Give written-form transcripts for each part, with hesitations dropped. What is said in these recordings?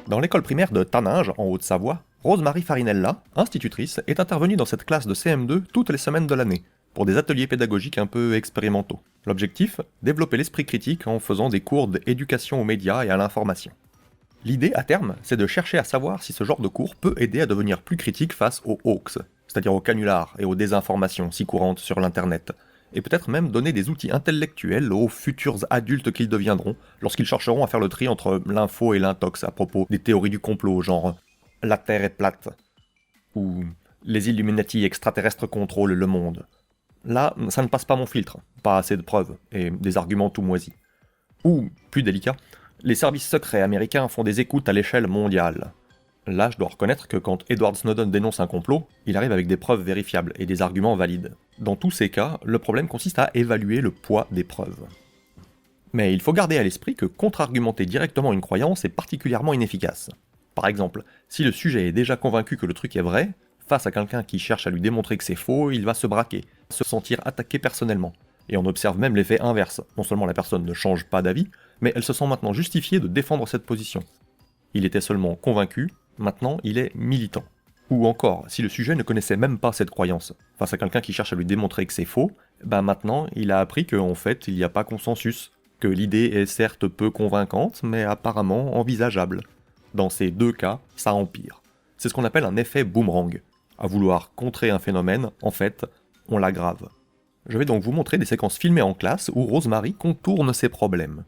Dans l'école primaire de Taninges, en Haute-Savoie, Rose-Marie Farinella, institutrice, est intervenue dans cette classe de CM2 toutes les semaines de l'année, pour des ateliers pédagogiques un peu expérimentaux. L'objectif, développer l'esprit critique en faisant des cours d'éducation aux médias et à l'information. L'idée, à terme, c'est de chercher à savoir si ce genre de cours peut aider à devenir plus critique face aux hoax, c'est-à-dire aux canulars et aux désinformations si courantes sur l'internet, et peut-être même donner des outils intellectuels aux futurs adultes qu'ils deviendront lorsqu'ils chercheront à faire le tri entre l'info et l'intox à propos des théories du complot, genre « la Terre est plate » ou « les Illuminati extraterrestres contrôlent le monde ». Là, ça ne passe pas mon filtre, pas assez de preuves, et des arguments tout moisis. Ou, plus délicat, les services secrets américains font des écoutes à l'échelle mondiale. Là, je dois reconnaître que quand Edward Snowden dénonce un complot, il arrive avec des preuves vérifiables et des arguments valides. Dans tous ces cas, le problème consiste à évaluer le poids des preuves. Mais il faut garder à l'esprit que contre-argumenter directement une croyance est particulièrement inefficace. Par exemple, si le sujet est déjà convaincu que le truc est vrai, face à quelqu'un qui cherche à lui démontrer que c'est faux, il va se braquer, se sentir attaqué personnellement. Et on observe même l'effet inverse. Non seulement la personne ne change pas d'avis, mais elle se sent maintenant justifiée de défendre cette position. Il était seulement convaincu, maintenant il est militant. Ou encore, si le sujet ne connaissait même pas cette croyance, face à quelqu'un qui cherche à lui démontrer que c'est faux, maintenant il a appris qu'en fait il n'y a pas consensus, que l'idée est certes peu convaincante, mais apparemment envisageable. Dans ces deux cas, ça empire. C'est ce qu'on appelle un effet boomerang. À vouloir contrer un phénomène, en fait, on l'aggrave. Je vais donc vous montrer des séquences filmées en classe où Rose-Marie contourne ces problèmes.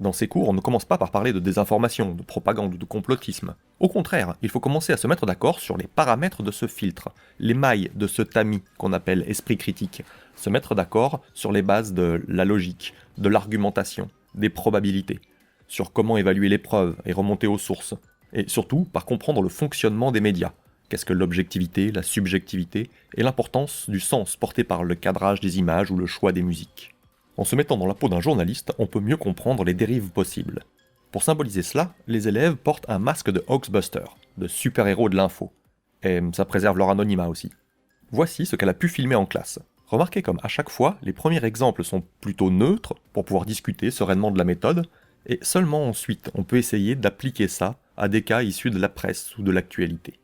Dans ces cours, on ne commence pas par parler de désinformation, de propagande ou de complotisme. Au contraire, il faut commencer à se mettre d'accord sur les paramètres de ce filtre, les mailles de ce tamis qu'on appelle esprit critique, se mettre d'accord sur les bases de la logique, de l'argumentation, des probabilités, sur comment évaluer les preuves et remonter aux sources, et surtout par comprendre le fonctionnement des médias. Qu'est-ce que l'objectivité, la subjectivité, et l'importance du sens porté par le cadrage des images ou le choix des musiques. En se mettant dans la peau d'un journaliste, on peut mieux comprendre les dérives possibles. Pour symboliser cela, les élèves portent un masque de Hoaxbuster, de super-héros de l'info. Et ça préserve leur anonymat aussi. Voici ce qu'elle a pu filmer en classe. Remarquez comme à chaque fois, les premiers exemples sont plutôt neutres, pour pouvoir discuter sereinement de la méthode, et seulement ensuite on peut essayer d'appliquer ça à des cas issus de la presse ou de l'actualité.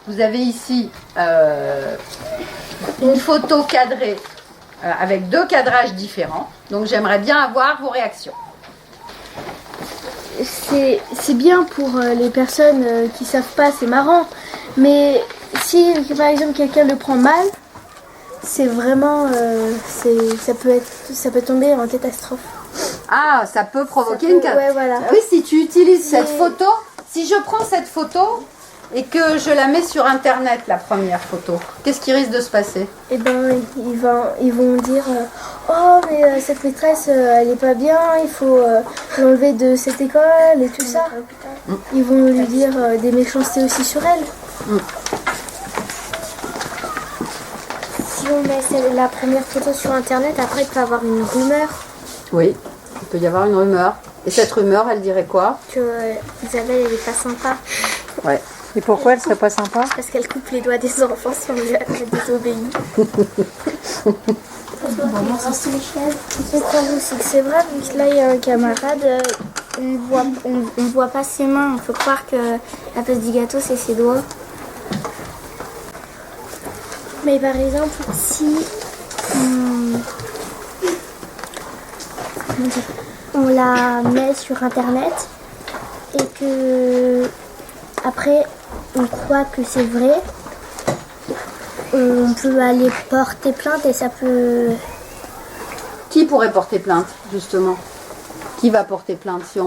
Vous avez ici une photo cadrée avec deux cadrages différents. Donc j'aimerais bien avoir vos réactions. C'est bien pour les personnes qui savent pas, c'est marrant. Mais si par exemple quelqu'un le prend mal, c'est vraiment ça peut tomber en catastrophe. Ah, ça peut provoquer une catastrophe. Ouais, voilà. Oui, si tu utilises cette photo, si je prends cette photo et que je la mets sur internet, la première photo, qu'est-ce qui risque de se passer? Eh ben, ils vont dire oh, mais cette maîtresse, elle est pas bien, il faut l'enlever de cette école et tout ça. Ils vont lui dire des méchancetés aussi sur elle. Si on met la première photo sur internet, après il peut y avoir une rumeur. Oui, il peut y avoir une rumeur. Et cette rumeur, elle dirait quoi? Que Isabelle, elle est pas sympa. Ouais. Et pourquoi elle serait pas sympa? Parce qu'elle coupe les doigts des enfants si on lui désobéit. Je crois aussi que c'est vrai, vu que là il y a un camarade, on voit pas ses mains, on peut croire que la place du gâteau c'est ses doigts. Mais par exemple, si on la met sur internet et que après on croit que c'est vrai, on peut aller porter plainte et ça peut... Qui pourrait porter plainte, justement? Qui va porter plainte? Si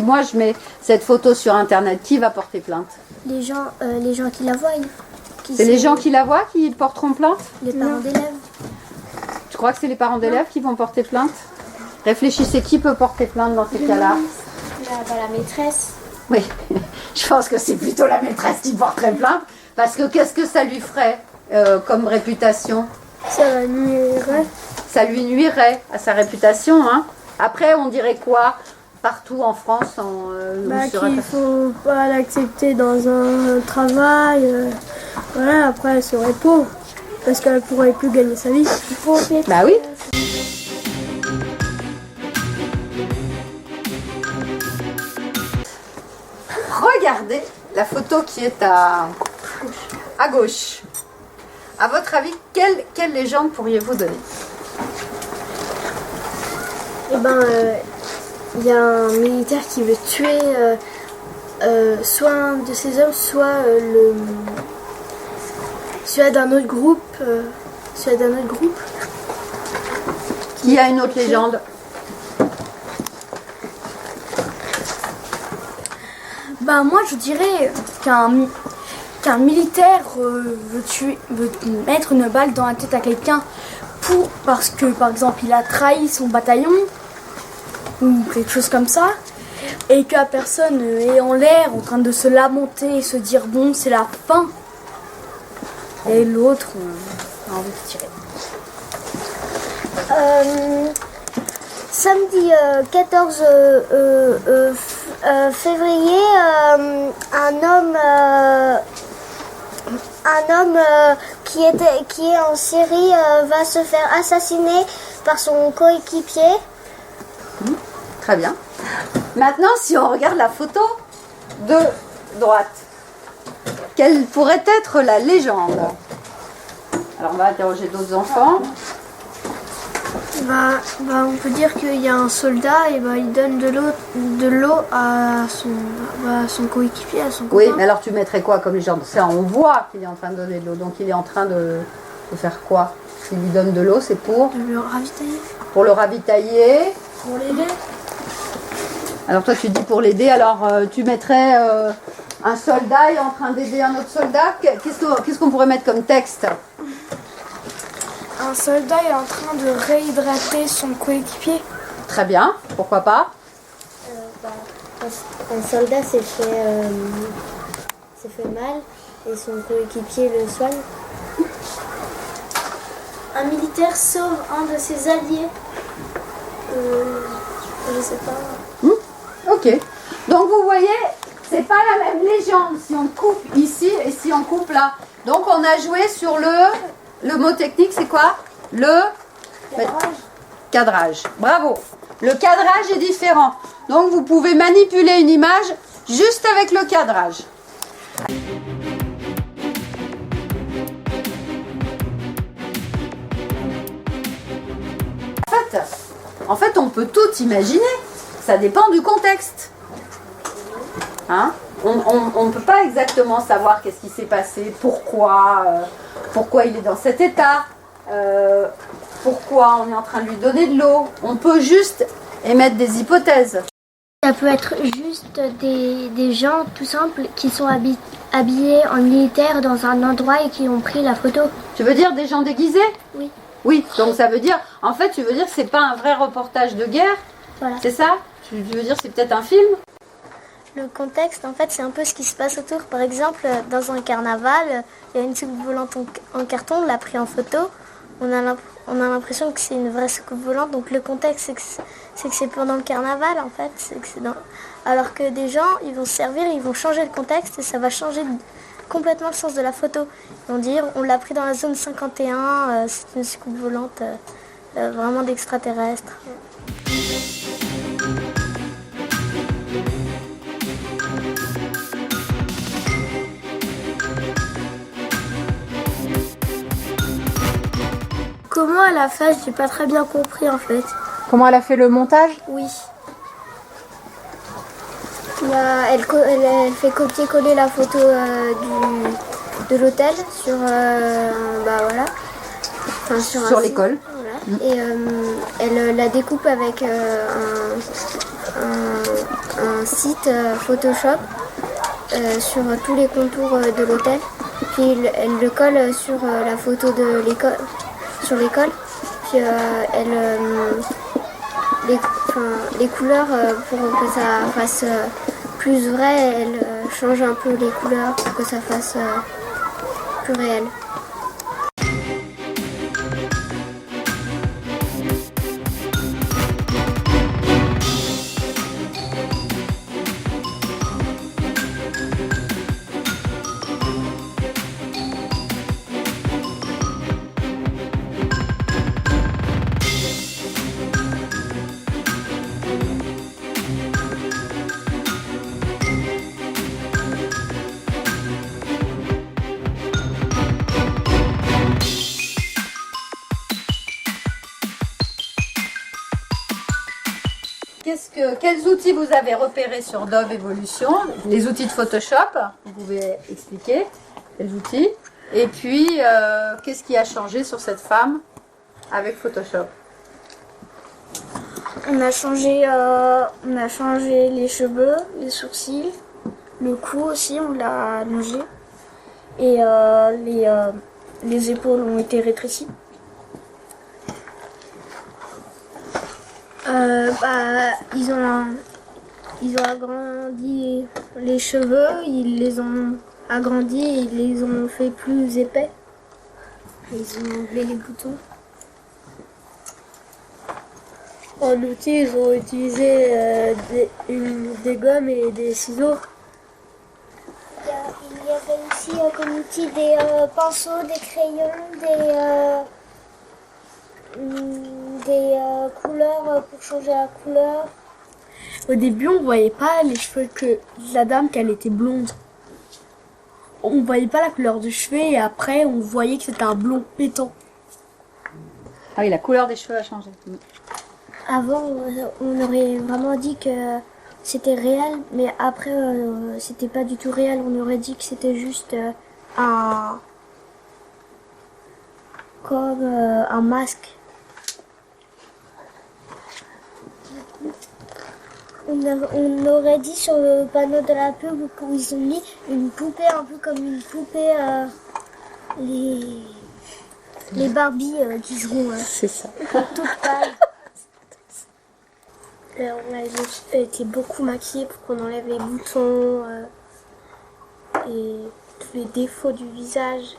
moi je mets cette photo sur internet, qui va porter plainte? Les gens qui la voient. C'est les gens qui la voient qui porteront plainte? Les parents d'élèves. Tu crois que c'est les parents d'élèves qui vont porter plainte? Réfléchissez, qui peut porter plainte dans ces cas-là? La maîtresse. Oui, je pense que c'est plutôt la maîtresse qui porterait plainte, parce que qu'est-ce que ça lui ferait comme réputation? Ça nuirait. Ça lui nuirait à sa réputation, hein. Après, on dirait quoi partout en France qu'il faut pas l'accepter dans un travail. Voilà, après, elle serait pauvre. parce qu'elle pourrait plus gagner sa vie. Bah oui. Regardez la photo qui est à gauche. À votre avis, quelle légende pourriez-vous donner? Eh ben, il y a un militaire qui veut tuer soit un de ses hommes, soit celui d'un autre groupe. Qui a une autre légende? Bah moi je dirais qu'un militaire veut mettre une balle dans la tête à quelqu'un parce que par exemple il a trahi son bataillon ou quelque chose comme ça, et que la personne est en l'air en train de se lamenter et se dire bon c'est la fin, et l'autre a envie de tirer. Samedi 14 février, un homme qui est en Syrie va se faire assassiner par son coéquipier. Très bien. Maintenant, si on regarde la photo de droite, quelle pourrait être la légende? Alors, on va interroger d'autres enfants. On peut dire qu'il y a un soldat et il donne de l'eau à son coéquipier, à son copain. Oui, mais alors tu mettrais quoi comme légende? Ça, on voit qu'il est en train de donner de l'eau. Donc il est en train de faire quoi? S'il lui donne de l'eau, c'est pour? De le ravitailler. Pour le ravitailler. Pour l'aider. Alors toi tu dis pour l'aider, alors tu mettrais un soldat est en train d'aider un autre soldat. Qu'est-ce qu'on pourrait mettre comme texte? Un soldat est en train de réhydrater son coéquipier. Très bien, pourquoi pas? Un soldat s'est fait mal et son coéquipier le soigne. Un militaire sauve un de ses alliés. Je sais pas. Ok. Donc vous voyez, c'est pas la même légende si on coupe ici et si on coupe là. Donc on a joué sur le mot technique, c'est quoi? Le cadrage. Bravo. Le cadrage est différent. Donc vous pouvez manipuler une image juste avec le cadrage. En fait, on peut tout imaginer. Ça dépend du contexte. Hein? On ne peut pas exactement savoir qu'est-ce qui s'est passé, pourquoi il est dans cet état, pourquoi on est en train de lui donner de l'eau. On peut juste émettre des hypothèses. Ça peut être juste des gens tout simples qui sont habillés en militaire dans un endroit et qui ont pris la photo. Tu veux dire des gens déguisés? Oui. Oui, donc ça veut dire, en fait, tu veux dire que c'est pas un vrai reportage de guerre? Voilà. C'est ça? Tu veux dire c'est peut-être un film? Le contexte, en fait, c'est un peu ce qui se passe autour. Par exemple, dans un carnaval, il y a une soucoupe volante en carton, on l'a pris en photo. On a l'impression que c'est une vraie soucoupe volante. Donc le contexte, c'est que c'est pendant le carnaval, en fait. Alors que des gens, ils vont se servir, ils vont changer le contexte et ça va changer complètement le sens de la photo. Ils vont dire, on l'a pris dans la zone 51, c'est une soucoupe volante vraiment d'extraterrestres. Comment elle a fait? J'ai pas très bien compris en fait. Comment elle a fait le montage? Oui. Elle fait copier-coller la photo de l'hôtel sur Sur l'école. Voilà. Et elle la découpe avec un site Photoshop sur tous les contours de l'hôtel. Puis elle le colle sur la photo de l'école, sur l'école. Puis les couleurs pour que ça fasse plus vrai, elle change un peu les couleurs pour que ça fasse plus réel. quels outils vous avez repérés sur Dove Evolution? Les outils de Photoshop, vous pouvez expliquer les outils. Et puis, qu'est-ce qui a changé sur cette femme avec Photoshop? On a changé les cheveux, les sourcils, le cou aussi, on l'a allongé. Et les épaules ont été rétrécies. Ils ont agrandi les cheveux, ils les ont agrandis, ils les ont fait plus épais. Ils ont enlevé les boutons. En outil, ils ont utilisé des gommes et des ciseaux. Il y avait aussi comme outil des pinceaux, des crayons, des couleurs pour changer la couleur. Au début, on voyait pas les cheveux de la dame qu'elle était blonde. On voyait pas la couleur de cheveux et après, on voyait que c'était un blond pétant. Ah oui, la couleur des cheveux a changé. Avant, on aurait vraiment dit que c'était réel, mais après, c'était pas du tout réel. On aurait dit que c'était juste comme un masque. On aurait dit sur le panneau de la pub où ils ont mis une poupée, un peu comme une poupée, les Barbie qui seront C'est ça. toutes pâles. On a été beaucoup maquillés pour qu'on enlève les boutons et tous les défauts du visage.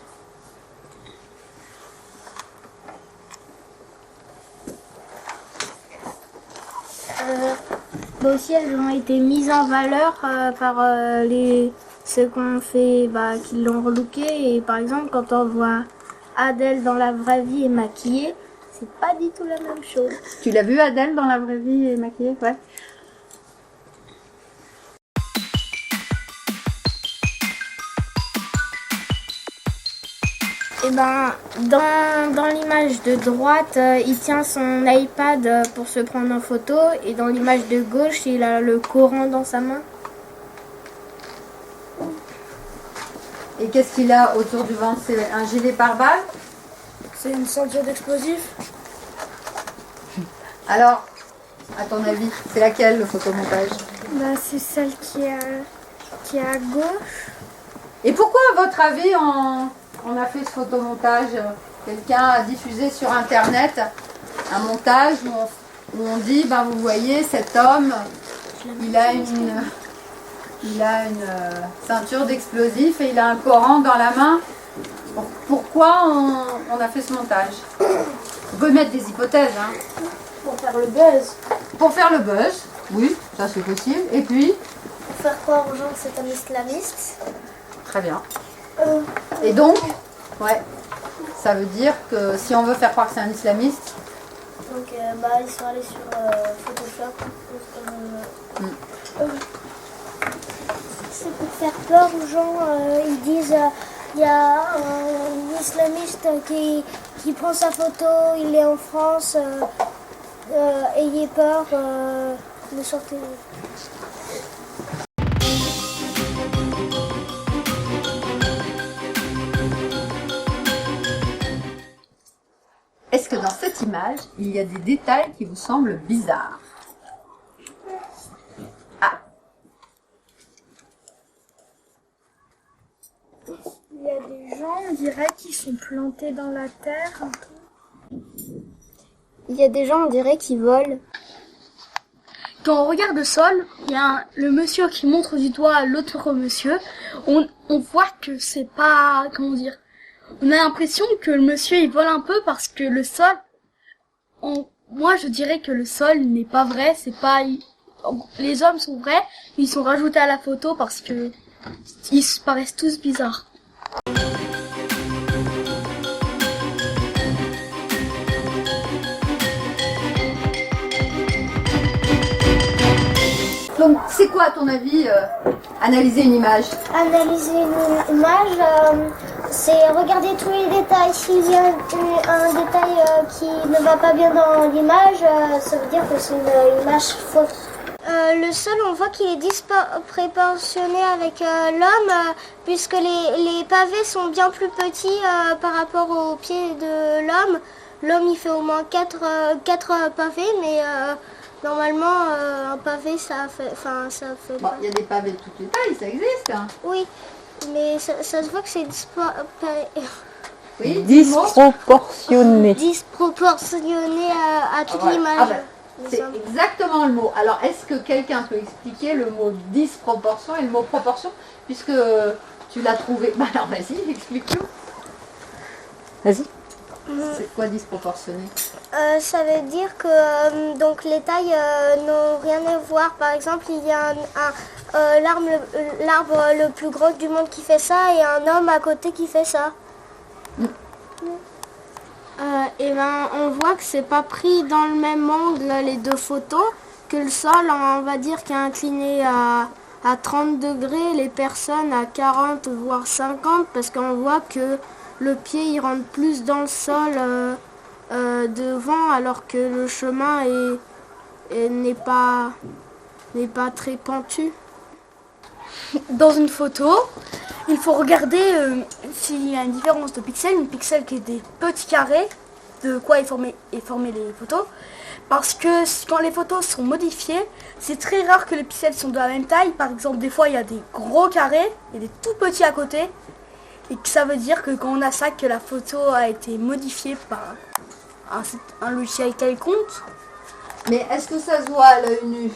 Aussi, elles ont été mises en valeur par ceux qu'on fait, qui l'ont relooké. Et par exemple, quand on voit Adèle dans la vraie vie et maquillée, c'est pas du tout la même chose. Tu l'as vu Adèle dans la vraie vie et maquillée? Ouais. Et dans l'image de droite, il tient son iPad pour se prendre en photo. Et dans l'image de gauche, il a le Coran dans sa main. Et qu'est-ce qu'il a autour du ventre? C'est un gilet pare-balles? C'est une ceinture d'explosifs. Alors, à ton avis, c'est laquelle le photomontage? C'est celle qui est à gauche. Et pourquoi, à votre avis, on a fait ce photomontage? Quelqu'un a diffusé sur Internet un montage où on dit, vous voyez, cet homme, il a une ceinture d'explosifs et il a un Coran dans la main. Pourquoi on a fait ce montage? On peut mettre des hypothèses. Pour faire le buzz. Pour faire le buzz, oui, ça c'est possible. Et puis, Pour faire croire aux gens que c'est un islamiste. très bien. Et donc, ouais, ça veut dire que si on veut faire croire que c'est un islamiste, Donc ils sont allés sur Photoshop. C'est pour faire peur aux gens. Ils disent il y a un islamiste qui prend sa photo, il est en France, ayez peur, ne sortez. est-ce que dans cette image, il y a des détails qui vous semblent bizarres? Ah, Il y a des gens, on dirait, qui sont plantés dans la terre. Il y a des gens, on dirait, qui volent. Quand on regarde le sol, il y a le monsieur qui montre du doigt à l'autre monsieur. On voit que c'est pas... Comment dire? On a l'impression que le monsieur, il vole un peu parce que le sol... Moi, je dirais que le sol n'est pas vrai. C'est pas... Les hommes sont vrais. Ils sont rajoutés à la photo parce que... Ils paraissent tous bizarres. donc c'est quoi à ton avis analyser une image? Analyser une image, C'est regarder tous les détails. S'il y a un détail qui ne va pas bien dans l'image, ça veut dire que c'est une image fausse. Le sol, on voit qu'il est disproportionné avec l'homme, puisque les pavés sont bien plus petits par rapport aux pieds de l'homme. L'homme, il fait au moins 4 pavés, mais normalement, un pavé, ça fait... Bon, il y a des pavés de toutes les tailles, ça existe. Hein. Oui, mais ça se voit que c'est Oui, disproportionné. disproportionné à toute voilà. l'image. Ah ben, c'est exactement le mot. Alors, est-ce que quelqu'un peut expliquer le mot disproportion et le mot proportion, puisque tu l'as trouvé. Bah alors, vas-y, explique-nous. Vas-y. C'est quoi disproportionné? Ça veut dire que donc les tailles n'ont rien à voir. Par exemple, il y a l'arbre le plus gros du monde qui fait ça et un homme à côté qui fait ça. Et ben, on voit que c'est pas pris dans le même angle les deux photos, que le sol, on va dire, qui est incliné à 30 degrés, les personnes à 40 voire 50, parce qu'on voit que le pied il rentre plus dans le sol devant, alors que le chemin n'est pas très pentu. Dans une photo, il faut regarder s'il y a une différence de pixels, une pixel qui est des petits carrés, de quoi est formé les photos. Parce que quand les photos sont modifiées, c'est très rare que les pixels sont de la même taille. Par exemple, des fois il y a des gros carrés et des tout petits à côté. Et que ça veut dire que quand on a ça, que la photo a été modifiée par un logiciel quelconque. Mais est-ce que ça se voit à l'œil nu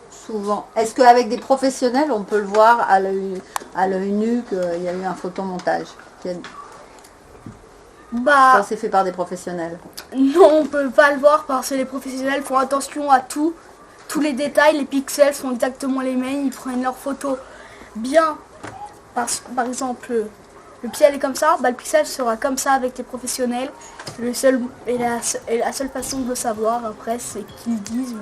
souvent? Est-ce qu'avec des professionnels, on peut le voir à l'œil nu qu'il y a eu un photomontage? Ça c'est fait par des professionnels. Non, on peut pas le voir parce que les professionnels font attention à tout. Tous les détails, les pixels sont exactement les mêmes. Ils prennent leurs photos bien. Par exemple, le pixel est comme ça, le pixel sera comme ça avec les professionnels. La seule façon de le savoir après, c'est qu'ils disent.